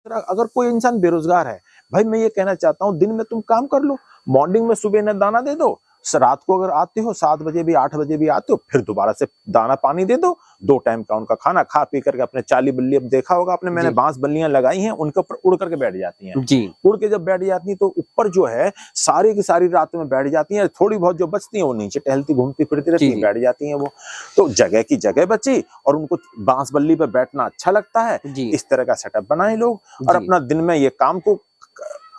अगर कोई इंसान बेरोजगार है, भाई मैं ये कहना चाहता हूँ, दिन में तुम काम कर लो, मॉर्निंग में सुबह इन्हें दाना दे दो, रात को अगर आते हो 7 बजे भी 8 बजे भी आते हो, फिर दोबारा से दाना पानी दे दो, 2 टाइम का उनका खाना खा पी करके अपने चाली बल्ली, अब देखा होगा आपने, मैंने बांस बल्लियां लगाई हैं, उनके ऊपर उड़ करके बैठ जाती हैं जी। उड़ के जब बैठ जाती हैं तो ऊपर जो है सारी की सारी रात में बैठ जाती हैं, थोड़ी बहुत जो बचती हैं वो नीचे टहलती घूमती फिरती रहती हैं, बैठ जाती हैं वो। तो जगह की जगह बची और उनको बांस बल्ली पे बैठना अच्छा लगता है, इस तरह का सेटअप बनाए लोग, और अपना दिन में ये काम को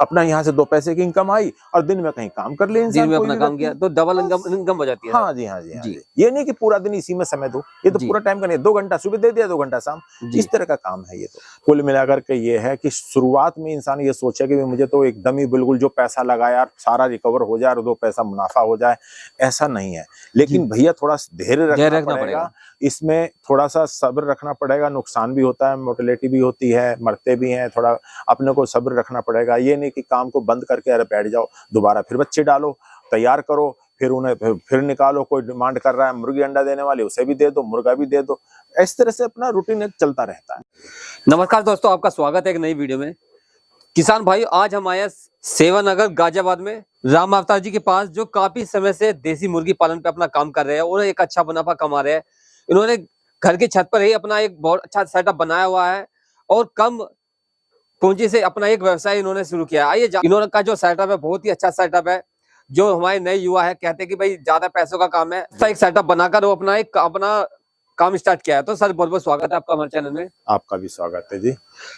अपना यहाँ से 2 पैसे की इनकम आई और दिन में कहीं काम कर ले इंसान, दिन में अपना काम किया तो डबल इनकम हो जाती है। हाँ जी, हाँ जी, हाँ जी। ये नहीं कि पूरा दिन इसी में समय दो, ये तो पूरा टाइम का नहीं, 2 घंटा सुबह दे दिया, 2 घंटा शाम, इस तरह का काम है ये। तो कुल मिलाकर के ये है कि शुरुआत में इंसान ये सोचे कि मुझे तो एकदम ही बिल्कुल जो पैसा लगाया सारा रिकवर हो जाए और 2 पैसा मुनाफा हो जाए, ऐसा नहीं है। लेकिन भैया थोड़ा धैर्य रखना पड़ेगा, इसमें थोड़ा सा सब्र रखना पड़ेगा, नुकसान भी होता है, मोर्टेलिटी भी होती है, मरते भी हैं, थोड़ा अपने को सब्र रखना पड़ेगा। ये नहीं कि काम को बंद करके अरे बैठ जाओ, दोबारा फिर बच्चे डालो, तैयार करो, फिर उन्हें फिर निकालो, कोई डिमांड कर रहा है मुर्गी अंडा देने वाली, उसे भी दे दो, मुर्गा भी दे दो, इस तरह से अपना रूटीन चलता रहता है। नमस्कार दोस्तों, आपका स्वागत है एक नई वीडियो में। किसान भाई, आज हम आए सेवानगर गाजियाबाद में राम अवतार जी के पास, जो काफी समय से देसी मुर्गी पालन पे अपना काम कर रहे हैं और एक अच्छा मुनाफा कमा रहे हैं। इन्होंने घर की छत पर ही अपना एक बहुत अच्छा सेटअप बनाया हुआ है और कम पूंजी से अपना एक व्यवसाय इन्होंने शुरू किया। आइए, इन्होंने का जो सेटअप है बहुत ही अच्छा सेटअप है। जो हमारे नए युवा है कहते हैं कि भाई ज्यादा पैसों का काम है, तो एक सेटअप बनाकर वो अपना काम स्टार्ट किया है। तो सर बहुत बहुत स्वागत है आपका हमारे चैनल में। आपका भी स्वागत है जी।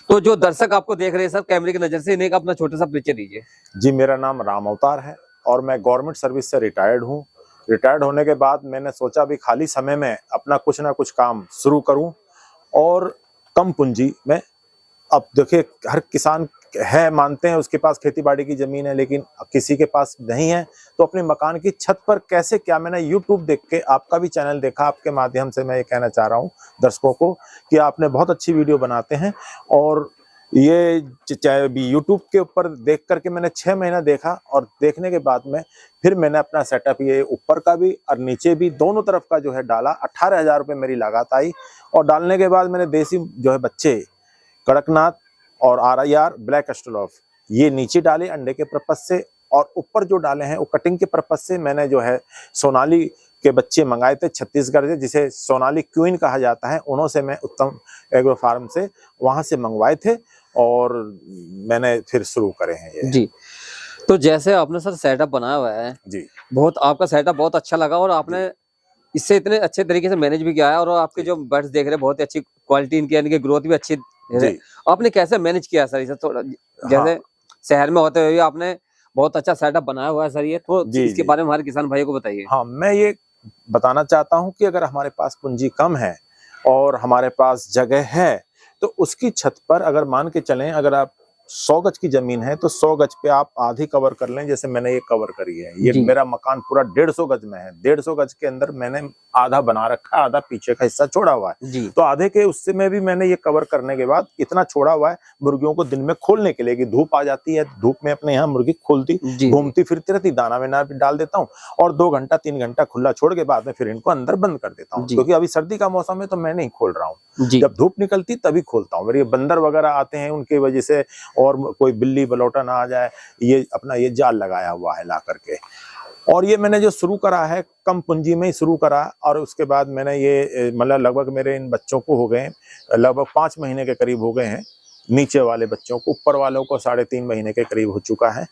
तो जो दर्शक आपको देख रहे हैं सर कैमरे की नजर से, इन्हें अपना छोटा सा परिचय दीजिए। जी, मेरा नाम राम अवतार है और मैं गवर्नमेंट सर्विस से रिटायर्ड हूँ। रिटायर्ड होने के बाद मैंने सोचा भी खाली समय में अपना कुछ ना कुछ काम शुरू करूं और कम पूंजी में। अब देखिए, हर किसान है, मानते हैं उसके पास खेती बाड़ी की जमीन है, लेकिन किसी के पास नहीं है, तो अपने मकान की छत पर कैसे क्या, मैंने YouTube देख के, आपका भी चैनल देखा, आपके माध्यम से मैं ये कहना चाह रहा हूँ दर्शकों को कि आपने बहुत अच्छी वीडियो बनाते हैं। और ये YouTube के ऊपर देख करके मैंने 6 महीना देखा और देखने के बाद में फिर मैंने अपना सेटअप ये ऊपर का भी और नीचे भी दोनों तरफ का जो है डाला। 18,000 रुपये मेरी लागत आई और डालने के बाद मैंने देसी जो है बच्चे कड़कनाथ और RIR ब्लैक एस्ट्रोलॉफ ये नीचे डाले अंडे के पर्पज से, और ऊपर जो डाले हैं वो कटिंग के पर्पज से मैंने जो है सोनाली के बच्चे मंगाए थे छत्तीसगढ़ से, जिसे सोनाली क्वीन कहा जाता है, उन्हों से मैं उत्तम एग्रो फार्म से वहां से मंगवाए थे और मैंने फिर शुरू करे हैं ये। जी, तो जैसे आपने सर सेटअप बनाया हुआ है जी, बहुत आपका सेटअप बहुत अच्छा लगा और आपने इससे इतने अच्छे तरीके से मैनेज भी किया है और आपके जो बर्ड्स देख रहे हैं बहुत अच्छी क्वालिटी इनकी, यानी कि ग्रोथ भी अच्छी है। आपने कैसे मैनेज किया सर इसे? थोड़ा जैसे शहर में होते हुए आपने बहुत अच्छा सेटअप बनाया हुआ है सर, ये तो इसके बारे में हमारे किसान भाइयों को बताइए। हाँ, मैं ये बताना चाहता हूँ कि अगर हमारे पास पूंजी कम है और हमारे पास जगह है, तो उसकी छत पर अगर मान के चलें, अगर आप 100 गज की जमीन है तो 100 गज पे आप आधी कवर कर लें, जैसे मैंने ये कवर करी है। ये मेरा मकान पूरा 150 गज में है, 150 गज के अंदर मैंने आधा बना रखा है, आधा पीछे का हिस्सा छोड़ा हुआ है। तो आधे के उससे में भी मैंने ये कवर करने के बाद इतना छोड़ा हुआ है मुर्गियों को दिन में खोलने के लिए कि धूप आ जाती है, धूप में अपने यहाँ मुर्गी खोलती घूमती फिरती रहती, दाना वाना भी डाल देता हूँ और 2 घंटा 3 घंटा खुला छोड़ के बाद में फिर इनको अंदर बंद कर देता हूँ, क्योंकि अभी सर्दी का मौसम है तो मैं नहीं खोल रहा हूँ, जब धूप निकलती तभी खोलता हूँ। ये बंदर वगैरह आते हैं उनकी वजह से, और कोई बिल्ली बलौटा ना आ जाए, ये अपना ये जाल लगाया हुआ है ला करके। और ये मैंने जो शुरू करा है कम पूंजी में ही शुरू करा, और उसके बाद मैंने ये मतलब लगभग मेरे इन बच्चों को हो गए लगभग 5 महीने के करीब हो गए हैं, नीचे वाले बच्चों को, ऊपर वालों को 3.5 महीने के करीब हो चुका है।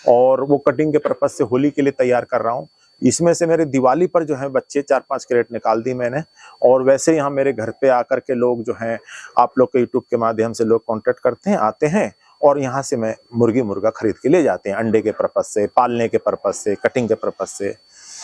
और वो कटिंग के पर्पज से होली के लिए तैयार कर रहा हूँ। इसमें से मेरे दिवाली पर जो है बच्चे 4-5 कैरेट निकाल दी मैंने। और वैसे यहाँ मेरे घर पे आकर के लोग जो हैं, आप लोग के यूट्यूब के माध्यम से लोग कॉन्टेक्ट करते हैं, आते हैं और यहाँ से मैं मुर्गी मुर्गा खरीद के ले जाते हैं, अंडे के पर्पज से, पालने के पर्पज से, कटिंग के पर्पज से।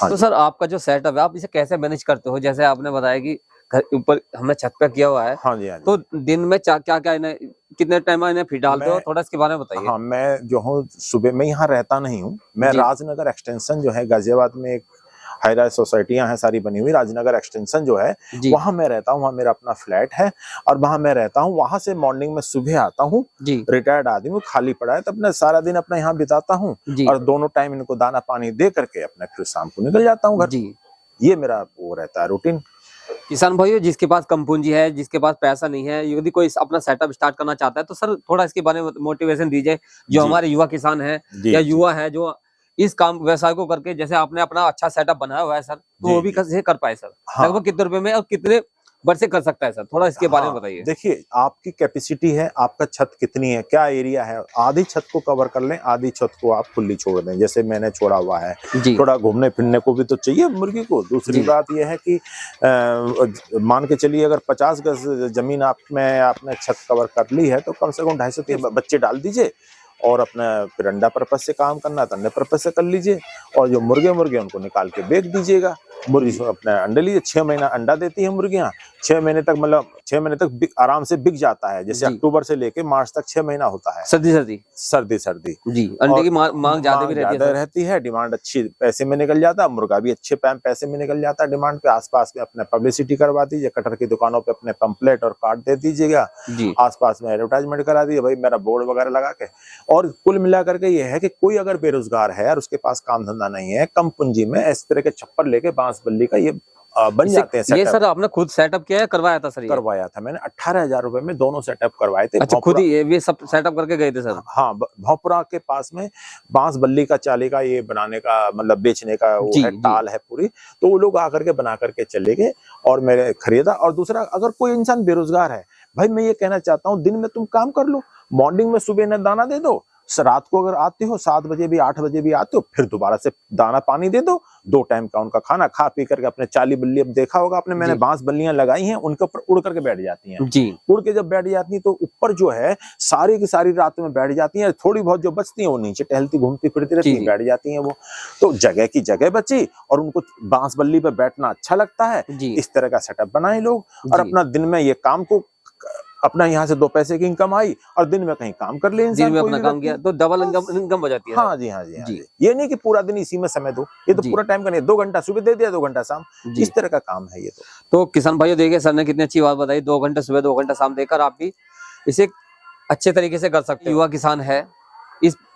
हाँ, तो सर आपका जो सेटअप है आप इसे कैसे मैनेज करते हो? जैसे आपने बताया कि घर ऊपर हमने छत पे किया हुआ है। हाँ जी, हाँ जी। तो दिन में क्या क्या इन्हें कितने टाइम इन्हें फीड डालते हो, थोड़ा इसके बारे में बताइए। हाँ, मैं जो हूँ सुबह में यहाँ रहता नहीं हूँ, मैं राजनगर एक्सटेंशन जो है गाजियाबाद में एक हाईराइज सोसाइटियां हैं सारी बनी हुई, राजनगर एक्सटेंशन जो है वहां मैं रहता हूँ, वहां मेरा अपना फ्लैट है और वहां मैं रहता हूँ। वहां से मॉर्निंग में सुबह आता हूँ, रिटायर्ड आदमी खाली पड़ा है तो अपने सारा दिन अपना यहाँ बिताता हूँ और दोनों टाइम इनको दाना पानी दे करके अपने फिर शाम को निकल जाता हूँ घर। ये मेरा वो रहता है रूटीन। किसान भाइयों, जिसके पास कम पूंजी है, जिसके पास पैसा नहीं है, यदि कोई अपना सेटअप स्टार्ट करना चाहता है तो सर थोड़ा इसके बारे में मोटिवेशन दीजिए, जो जी हमारे युवा किसान है जी या जी युवा है जो इस काम व्यवसाय को करके, जैसे आपने अपना अच्छा सेटअप बनाया हुआ है सर, तो जी वो भी जी कैसे कर पाए सर? हाँ लगभग कितने रुपए में और कितने वर्ष से कर सकता है सर? थोड़ा इसके बारे में हाँ बताइए। देखिए, आपकी कैपेसिटी है, आपका छत कितनी है, क्या एरिया है, आधी छत को कवर कर लें, आधी छत को आप खुली छोड़ दें, जैसे मैंने छोड़ा हुआ है। जी थोड़ा घूमने फिरने को भी तो चाहिए मुर्गी को। दूसरी जी बात यह है कि मान के चलिए अगर 50 गज जमीन आप में आपने छत कवर कर ली है तो कम से कम 250-300 बच्चे डाल दीजिए और अपना फिर अंडा पर्पज से काम करना तो अंडे पर्पज से कर लीजिए। और जो मुर्गे उनको निकाल के बेच दीजिएगा। मुर्गी अपने अंडे लीजिए, 6 महीना अंडा देती है मुर्गियां। 6 महीने तक, मतलब 6 महीने तक आराम से बिक जाता है। जैसे जी। अक्टूबर से लेके मार्च तक 6 महीना होता है। सर्दी सर्दी सर्दी जी, अंडे और की मांग ज्यादा भी रहती है ज्यादा सर। रहती है, डिमांड अच्छी पैसे में निकल जाता है, मुर्गा भी अच्छे पैसे में निकल जाता है। डिमांड पे आसपास में अपने पब्लिसिटी करवा दीजिए, कटहर की दुकानों पे अपने पंपलेट और कार्ड दे दीजिएगा, जी आसपास में एडवर्टाइजमेंट करा दीजिए भाई, मेरा बोर्ड वगैरह लगा के। और कुल मिला करके ये है कि कोई अगर बेरोजगार है और उसके पास काम धंधा नहीं है, कम पूंजी में इस तरह के छप्पर लेके बांस बल्ली का ये बन जाते हैं ये सेटअप। सर आपने खुद सेटअप किया है, करवाया था सर? ये करवाया था मैंने, 18,000 रुपए में दोनों सेटअप करवाए थे। अच्छा, खुद ही ये सब सेटअप करके गए थे सर? हाँ, भौपुरा के पास में बांस बल्ली का चाली का ये बनाने का, मतलब बेचने का वो जी है, जी टाल है पूरी। तो वो लोग आकर के बना करके चले गए और मैंने खरीदा। और दूसरा, अगर कोई इंसान बेरोजगार है, भाई मैं ये कहना चाहता हूँ, दिन में तुम काम कर लो, मॉर्निंग में सुबह ने दाना दे दो, रात को अगर आते हो 7 बजे भी 8 बजे भी आते हो, फिर दोबारा से दाना पानी दे दो, 2 टाइम का उनका खाना खा पी करके अपने चाली बल्ली, अब देखा होगा आपने, मैंने जी बांस बल्लियां लगाई हैं, उनके ऊपर उड़ करके बैठ जाती हैं। जी उड़ के जब बैठ जाती हैं तो ऊपर जो है सारी की सारी रात में बैठ जाती हैं, थोड़ी बहुत जो बचती हैं वो नीचे टहलती घूमती फिरती रहती जी हैं, जी बैठ जाती हैं वो। तो जगह की जगह बची और उनको बांस बल्ली पे बैठना अच्छा लगता है। जी इस तरह का सेटअप बनाए लोग और जी। अपना दिन में ये काम को, अपना यहाँ से 2 पैसे की इनकम आई और दिन में कहीं काम कर ले दिन इंसान, में कोई अपना भी काम व्यक्ति। किया तो डबल बस। इनकम हो जाती है हाँ सर। जी, हाँ जी, हाँ जी जी। ये नहीं कि पूरा दिन इसी में समय दो, ये तो जी पूरा टाइम का नहीं, 2 घंटा सुबह दे दिया, 2 घंटा शाम, जी। इस तरह का काम है ये तो। तो किसान भाइयों, देखिए सर ने कितनी अच्छी बात बताई, 2 घंटे सुबह 2 घंटे शाम देकर आप भी इसे अच्छे तरीके से कर सकते हो। युवा किसान है,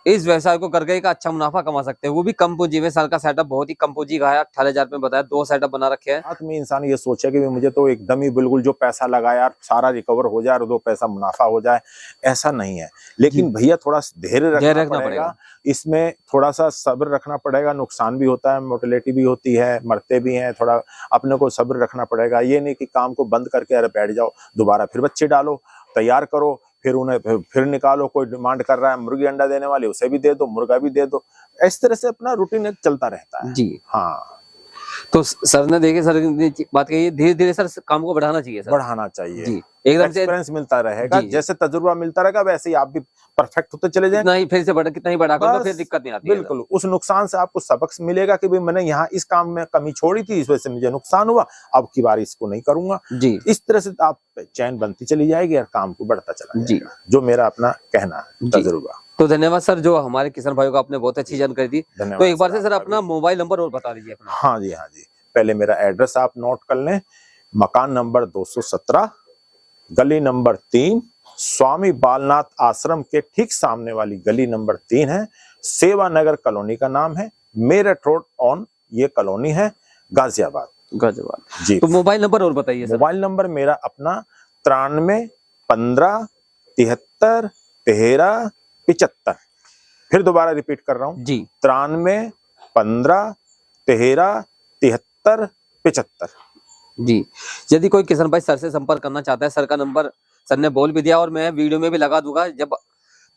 इस व्यवसाय को करके एक अच्छा मुनाफा कमा सकते हैं, वो भी कम पूंजी में। सर का सेटअप बहुत ही कम पूंजी का है, 18,000 में बताया, 2 सेटअप बना रखे हैं। साथ में इंसान ये सोचे कि मुझे तो एकदम ही बिल्कुल जो पैसा लगाया सारा रिकवर हो जाए और 2 पैसा मुनाफा हो जाए, ऐसा नहीं है। लेकिन भैया थोड़ा धैर्य रखना पड़ेगा, इसमें थोड़ा सा सब्र रखना पड़ेगा। नुकसान भी होता है, मोर्टेलिटी भी होती है, मरते भी हैं, थोड़ा अपने को सब्र रखना पड़ेगा। ये नहीं कि काम को बंद करके अरे बैठ जाओ, दोबारा फिर बच्चे डालो, तैयार करो, फिर उन्हें फिर निकालो। कोई डिमांड कर रहा है मुर्गी अंडा देने वाली, उसे भी दे दो, मुर्गा भी दे दो। इस तरह से अपना रूटीन चलता रहता है जी। हाँ, तो सर ने देखिए, सर ने बात कही, धीरे धीरे सर काम को बढ़ाना चाहिए सर। बढ़ाना चाहिए जी, एकदम से एक्सपीरियंस मिलता रहेगा, जी। जैसे तजुर्बा मिलता रहेगा वैसे ही आप भी परफेक्ट होते चले जाएंगे। कितना ही फिर से कितना ही बड़ा कर लो, बस, फिर दिक्कत नहीं आती है। बिल्कुल उस नुकसान से आपको सबक मिलेगा कि भाई मैंने यहाँ इस काम में कमी छोड़ी थी, इस वजह से मुझे नुकसान हुआ, अब की बार इसको नहीं करूंगा। जी इस तरह से आप चैन बनती चली जाएगी और काम को बढ़ता चला जी जाएगा, जो मेरा अपना कहना है, जी। तजुर्बा। तो धन्यवाद सर, जो हमारे किसान भाइयों को आपने बहुत अच्छी जानकारी दी। धन्यवाद। तो एक बार से सर आपका अपना भी। मोबाइल नंबर और बता दीजिए अपना। हाँ जी, हाँ जी। पहले मेरा एड्रेस आप नोट कर लें, मकान नंबर 217, गली नंबर 3, स्वामी बालनाथ आश्रम के ठीक सामने वाली गली नंबर 3 है। सेवा नगर कॉलोनी का नाम है, मेरठ रोड ऑन ये कॉलोनी है, गाजियाबाद। गाजियाबाद जी। तो मोबाइल नंबर और बताइए सर। मोबाइल नंबर मेरा अपना 93 15 73 13 75। फिर दोबारा रिपीट कर रहा हूँ जी 93 15 13 73 75। जी। यदि कोई किसान भाई सर से संपर्क करना चाहता है, सर का नंबर सर ने बोल भी दिया और मैं वीडियो में भी लगा दूंगा, जब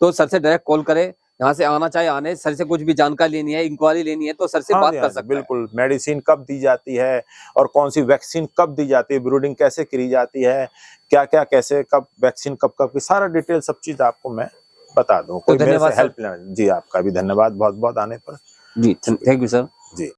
तो सर से डायरेक्ट कॉल करे, यहाँ से आना चाहे आने, सर से कुछ भी जानकारी लेनी है, इंक्वायरी लेनी है तो सर से बात कर सकते हैं। बिल्कुल, मेडिसिन कब दी जाती है और कौन सी वैक्सीन कब दी जाती है, ब्रूडिंग कैसे करी जाती है, क्या क्या कैसे कब वैक्सीन कब कब की, सारा डिटेल सब चीज आपको मैं बता दूं। कोई मेरे से हेल्प लेना। जी, आपका भी धन्यवाद बहुत बहुत आने पर। जी, थैंक यू सर। जी।